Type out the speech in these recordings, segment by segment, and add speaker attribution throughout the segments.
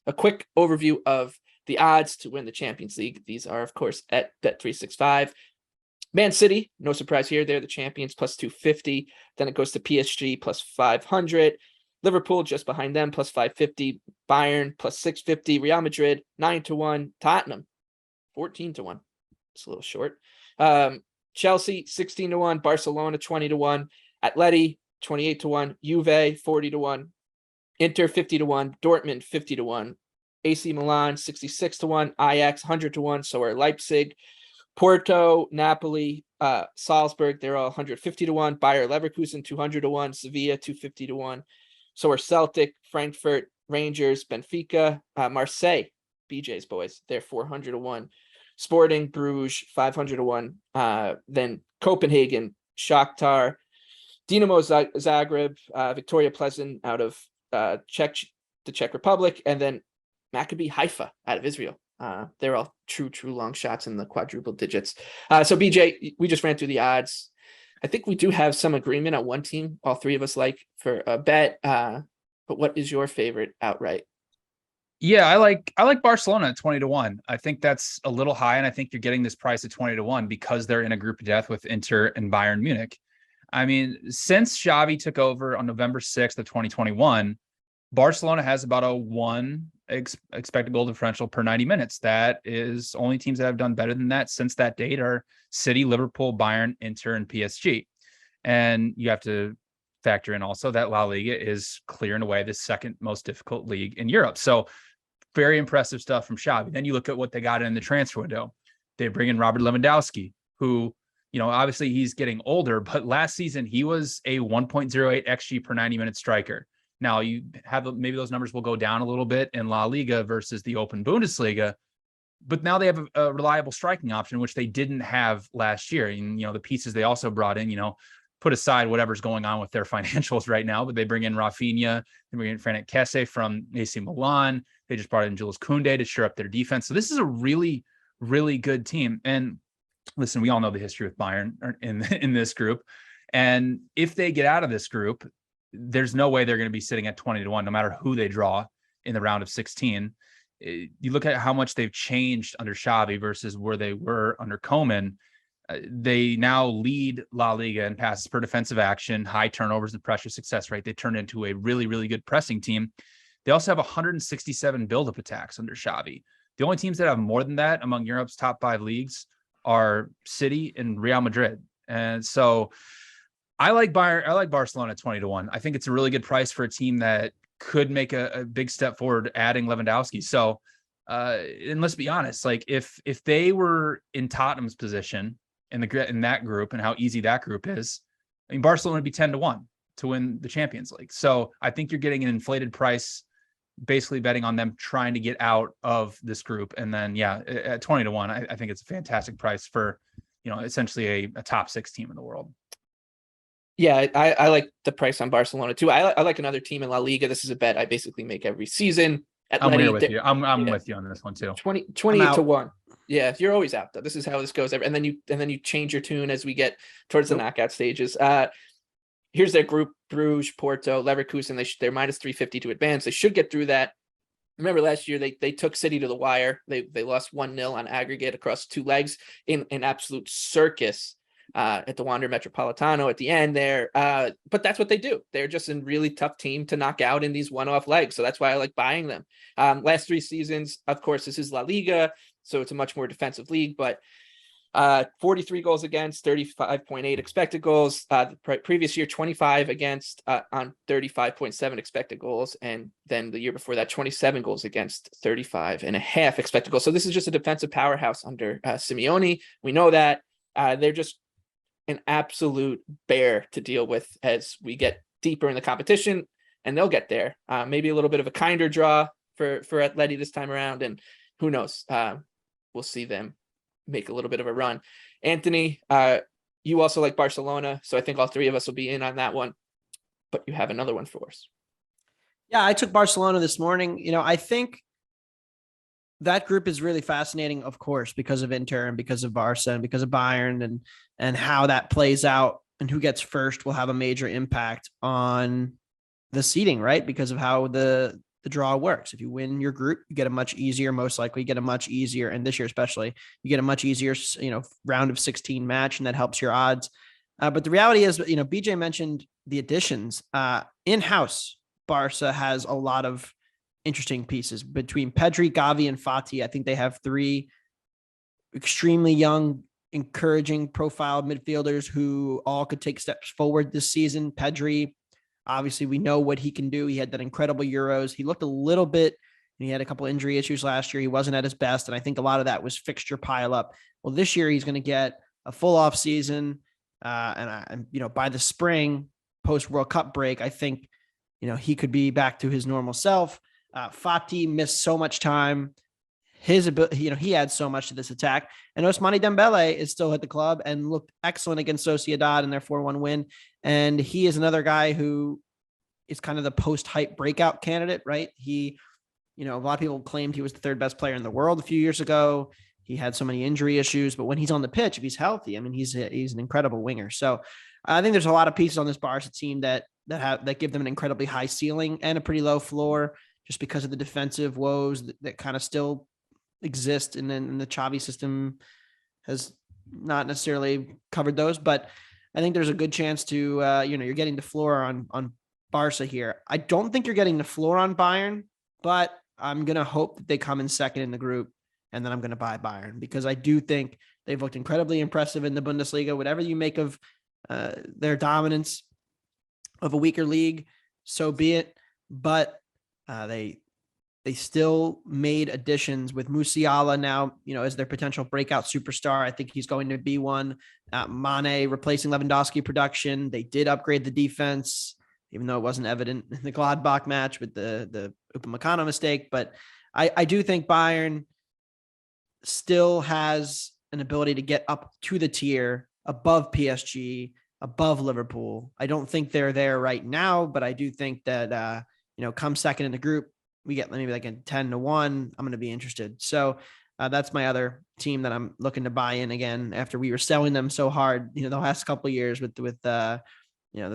Speaker 1: a quick overview of the odds to win the Champions League. These are, of course, at Bet365. Man City, no surprise here. They're the champions, plus 250. Then it goes to PSG, plus 500. Liverpool, just behind them, plus 550. Bayern, plus 650. Real Madrid, 9-1. Tottenham, 14-1. It's a little short. Chelsea, 16-1. Barcelona, 20-1. Atleti, 28-1. Juve, 40-1. Inter, 50-1. Dortmund, 50-1. AC Milan, 66-1. Ajax, 100-1. So are Leipzig. Porto, Napoli, Salzburg, they're all 150-1. Bayer Leverkusen, 200-1. Sevilla, 250-1. So are Celtic, Frankfurt, Rangers, Benfica, Marseille, BJ's boys, they're 400-1. Sporting, Bruges, 500-1. Then Copenhagen, Shakhtar, Dinamo Zagreb, Victoria Pleasant out of the Czech Republic, and then Maccabi Haifa out of Israel. They're all true long shots in the quadruple digits. So BJ, we just ran through the odds. I think we do have some agreement on one team all three of us like for a bet. But what is your favorite outright?
Speaker 2: Yeah, I like Barcelona at 20-1. I think that's a little high, and I think you're getting this price at 20-1 because they're in a group of death with Inter and Bayern Munich. I mean, since Xavi took over on November 6th of 2021, Barcelona has about a 1 expected goal differential per 90 minutes. That is only teams that have done better than that since that date are City, Liverpool, Bayern, Inter, and PSG. And you have to factor in also that La Liga is clear and away the second most difficult league in Europe. So very impressive stuff from Xavi. Then you look at what they got in the transfer window. They bring in Robert Lewandowski, who, obviously he's getting older, but last season he was a 1.08 XG per 90 minute striker. Now you have maybe those numbers will go down a little bit in La Liga versus the Open Bundesliga, but now they have a reliable striking option, which they didn't have last year. And, the pieces they also brought in, put aside whatever's going on with their financials right now, but they bring in Rafinha, they bring in Frank Kessie from AC Milan. They just brought in Jules Koundé to shore up their defense. So this is a really, really good team. And listen, we all know the history with Bayern in this group. And if they get out of this group, there's no way they're going to be sitting at 20-1, no matter who they draw in the round of 16. You look at how much they've changed under Xavi versus where they were under Koeman. They now lead La Liga in passes per defensive action, high turnovers and pressure success rate. They turned into a really, really good pressing team. They also have 167 build-up attacks under Xavi. The only teams that have more than that among Europe's top 5 leagues are City and Real Madrid. And so I like Barcelona at 20-1. I think it's a really good price for a team that could make a big step forward, adding Lewandowski. So, and let's be honest, like if they were in Tottenham's position in that group and how easy that group is, I mean, Barcelona would be 10-1 to win the Champions League. So I think you're getting an inflated price, basically betting on them trying to get out of this group. And then, yeah, at 20-1, I think it's a fantastic price for, essentially a top 6 team in the world.
Speaker 1: Yeah, I like the price on Barcelona too. I like another team in La Liga. This is a bet I basically make every season.
Speaker 2: I'm here with you. I'm with you on this one too.
Speaker 1: 20-1. Yeah, you're always out though. This is how this goes. And then you change your tune as we get towards the knockout stages. Here's their group: Bruges, Porto, Leverkusen. They're minus 350 to advance. They should get through that. Remember last year they took City to the wire. They lost 1-0 on aggregate across 2 legs in an absolute circus. At the Wander Metropolitano at the end there. But that's what they do. They're just a really tough team to knock out in these one-off legs. So that's why I like buying them. Last 3 seasons, of course, this is La Liga, so it's a much more defensive league, but 43 goals against, 35.8 expected goals. The previous year, 25 against on 35.7 expected goals. And then the year before that, 27 goals against, 35.5 expected goals. So this is just a defensive powerhouse under Simeone. We know that. They're just an absolute bear to deal with as we get deeper in the competition, and they'll get there. Maybe a little bit of a kinder draw for Atleti this time around, and who knows? We'll see them make a little bit of a run. Anthony, you also like Barcelona, so I think all 3 of us will be in on that one, but you have another one for us.
Speaker 3: Yeah, I took Barcelona this morning. I think that group is really fascinating, of course, because of Inter and because of Barca and because of Bayern and how that plays out and who gets first will have a major impact on the seeding, right? Because of how the the draw works. If you win your group, you get a much easier, most likely get a much easier, and this year especially, you get a much easier, round of 16 match, and that helps your odds. But the reality is, BJ mentioned the additions. In-house, Barca has a lot of interesting pieces between Pedri, Gavi, and Fati. I think they have three extremely young, encouraging profile midfielders who all could take steps forward this season. Pedri, obviously, we know what he can do. He had that incredible Euros. He looked a little bit, and he had a couple injury issues last year. He wasn't at his best, and I think a lot of that was fixture pile up. Well, this year he's going to get a full off season, and by the spring, post World Cup break, I think he could be back to his normal self. Fati missed so much time. His ability, he adds so much to this attack. And Ousmane Dembele is still at the club and looked excellent against Sociedad in their 4-1 win. And he is another guy who is kind of the post-hype breakout candidate, right? He, a lot of people claimed he was the third best player in the world a few years ago. He had so many injury issues, but when he's on the pitch, if he's healthy, I mean, he's an incredible winger. So I think there's a lot of pieces on this Barca team that give them an incredibly high ceiling and a pretty low floor, just because of the defensive woes that kind of still exist. And then the Xavi system has not necessarily covered those, but I think there's a good chance to, you're getting the floor on Barca here. I don't think you're getting the floor on Bayern, but I'm going to hope that they come in second in the group, and then I'm going to buy Bayern, because I do think they've looked incredibly impressive in the Bundesliga. Whatever you make of their dominance of a weaker league, so be it. But they still made additions with Musiala now, as their potential breakout superstar. I think he's going to be one. Mane replacing Lewandowski production. They did upgrade the defense, even though it wasn't evident in the Gladbach match with the Upamecano mistake. But I do think Bayern still has an ability to get up to the tier above PSG, above Liverpool. I don't think they're there right now, but I do think that, come second in the group, we get maybe like a 10-1. I'm going to be interested. So that's my other team that I'm looking to buy in again, after we were selling them so hard, the last couple of years with the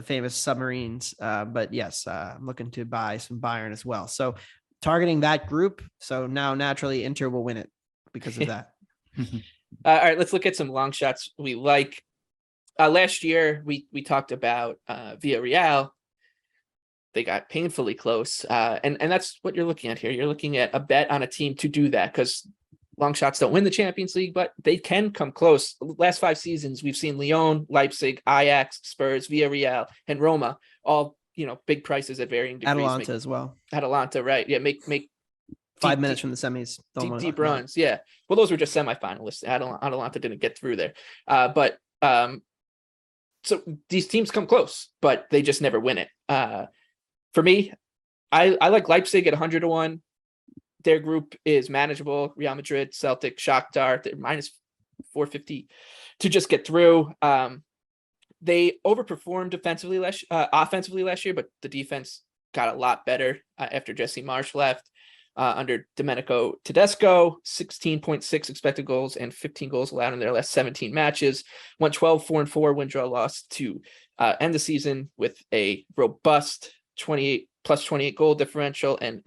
Speaker 3: famous submarines. But yes, I'm looking to buy some Bayern as well. So targeting that group. So now naturally Inter will win it because of that.
Speaker 1: All right, let's look at some long shots we like. Last year, we talked about Villarreal. They got painfully close. And that's what you're looking at here. You're looking at a bet on a team to do that, because long shots don't win the Champions League, but they can come close. Last 5 seasons, we've seen Lyon, Leipzig, Ajax, Spurs, Villarreal, and Roma, all, big prices at varying degrees.
Speaker 3: Atalanta as well.
Speaker 1: Atalanta, right. Yeah, make
Speaker 3: 5 minutes from the semis.
Speaker 1: Deep runs, yeah. Well, those were just semifinalists. Atalanta didn't get through there. So these teams come close, but they just never win it. For me, I like Leipzig at 100-1. Their group is manageable. Real Madrid, Celtic, Shakhtar, they're minus 450 to just get through. They overperformed offensively last year, but the defense got a lot better after Jesse Marsch left. Under Domenico Tedesco, 16.6 expected goals and 15 goals allowed in their last 17 matches. Won 12, 4-4, win, draw, loss to end the season with a robust 28 goal differential and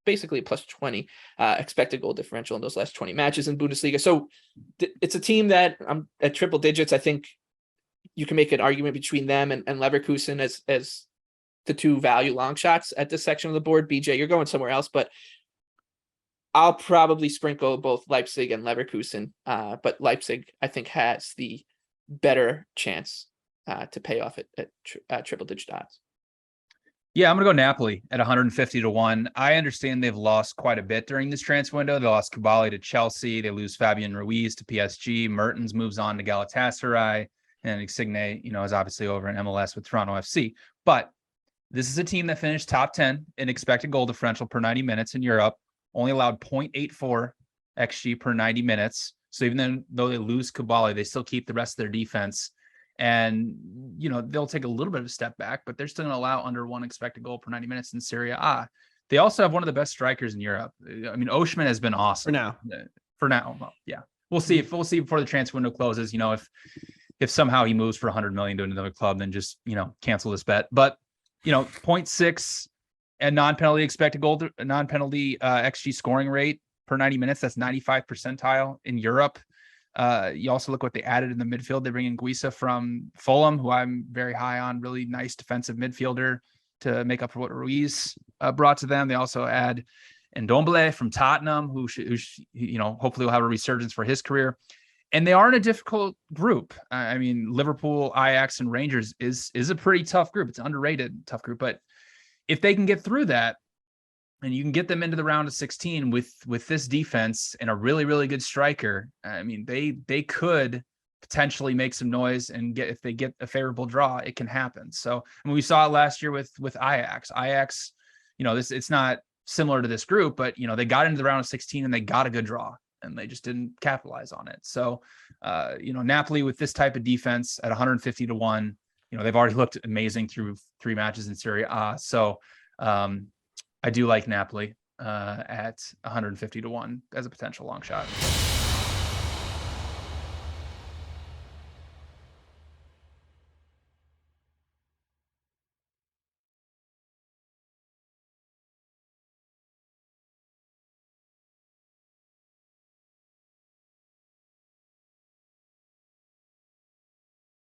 Speaker 1: basically plus 20 expected goal differential in those last 20 matches in Bundesliga. So it's a team that at triple digits. I think you can make an argument between them and Leverkusen as the two value long shots at this section of the board. BJ, you're going somewhere else, but I'll probably sprinkle both Leipzig and Leverkusen. But Leipzig, I think, has the better chance to pay off at triple digit odds.
Speaker 2: Yeah, I'm going to go Napoli at 150-1. I understand they've lost quite a bit during this transfer window. They lost Koulibaly to Chelsea. They lose Fabian Ruiz to PSG. Mertens moves on to Galatasaray. And Insigne, is obviously over in MLS with Toronto FC. But this is a team that finished top 10 in expected goal differential per 90 minutes in Europe, only allowed 0.84 XG per 90 minutes. So even though they lose Koulibaly, they still keep the rest of their defense. And, they'll take a little bit of a step back, but they're still going to allow under 1 expected goal per 90 minutes in Serie A. They also have one of the best strikers in Europe. I mean, Osimhen has been awesome. For now. Well, yeah. We'll see before the transfer window closes, if somehow he moves for 100 million to another club, then just, cancel this bet. But, 0.6 And non-penalty expected goal, non-penalty XG scoring rate per 90 minutes. That's 95th percentile in Europe. You also look what they added in the midfield. They bring in Guisa from Fulham, who I'm very high on, really nice defensive midfielder to make up for what Ruiz brought to them. They also add Ndombele from Tottenham, who hopefully will have a resurgence for his career. And they are in a difficult group. I mean, Liverpool, Ajax, and Rangers is a pretty tough group. It's an underrated tough group. But if they can get through that, and you can get them into the round of 16 with this defense and a really, really good striker, I mean, they could potentially make some noise and if they get a favorable draw, it can happen. So, I mean, we saw it last year with Ajax. Ajax, it's not similar to this group, but they got into the round of 16 and they got a good draw and they just didn't capitalize on it. So, Napoli with this type of defense at 150 to 1, they've already looked amazing through 3 matches in Serie A. So, I do like Napoli at 150 to 1 as a potential long shot.